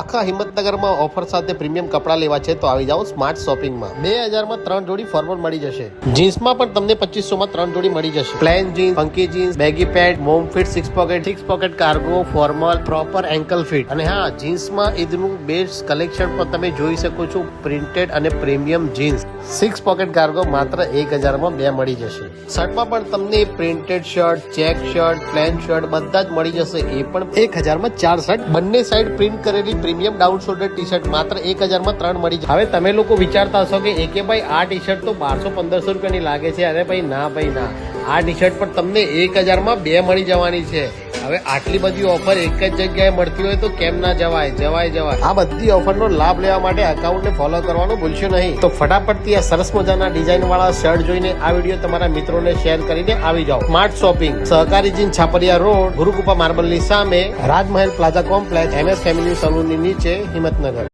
આખા હિંમતનગરમાં ઓફર સાથે પ્રીમિયમ કપડાં લેવા છે તો આવી જાઓ સ્માર્ટ શોપિંગમાં 2000 માં 3 જોડી ફોર્મલ મળી જશે. જીન્સમાં પણ તમને 2500 માં 3 જોડી મળી જશે. Plane jeans, funky jeans, baggy pant, mom fit, six pocket cargo, formal, proper ankle fit. અને હા, જીન્સમાં ઈદનું બેસ્ટ કલેક્શન પણ તમે જોઈ શકો છો. પ્રિન્ટેડ અને premium jeans, six pocket cargo માત્ર 1000 માં 2 મળી જશે. શર્ટમાં પણ તમને printed shirt, check shirt, plane shirt બધા જ મળી જશે. એ પણ 1000 માં 4 શર્ટ, બંને સાઈડ પ્રિન્ટ કરેલી premium down shoulder T shirt માત્ર 1000 માં 3 મળી જાય. હવે તમે લોકો વિચારતા હશો કે ભાઈ આ ટી શર્ટ તો 1200-1500 રૂપિયાની લાગે છે. અરે ભાઈ ના, આ ટી શર્ટ પણ તમને 1000 માં 2 મળી જવાની છે. હવે આટલી બધી ઓફર એક જ જગ્યાએ મળતી હોય તો કેમ ના જવાય. આ બધી ઓફરનો લાભ લેવા માટે અકાઉન્ટને ફોલો કરવાનું ભૂલશો નહીં. તો ફટાફટથી આ સરસ મજાના ડિઝાઇન વાળા શર્ટ જોઈને આ વિડીયો તમારા મિત્રોને શેર કરીને આવી જાઓ. સ્માર્ટ શોપિંગ, સહકારી જીન, છાપરિયા રોડ, ગુરુકૃપા માર્બલની સામે, રાજમહેલ પ્લાઝા કોમ્પ્લેક્સ, MS ફેમિલી સલૂનની નીચે, હિંમતનગર.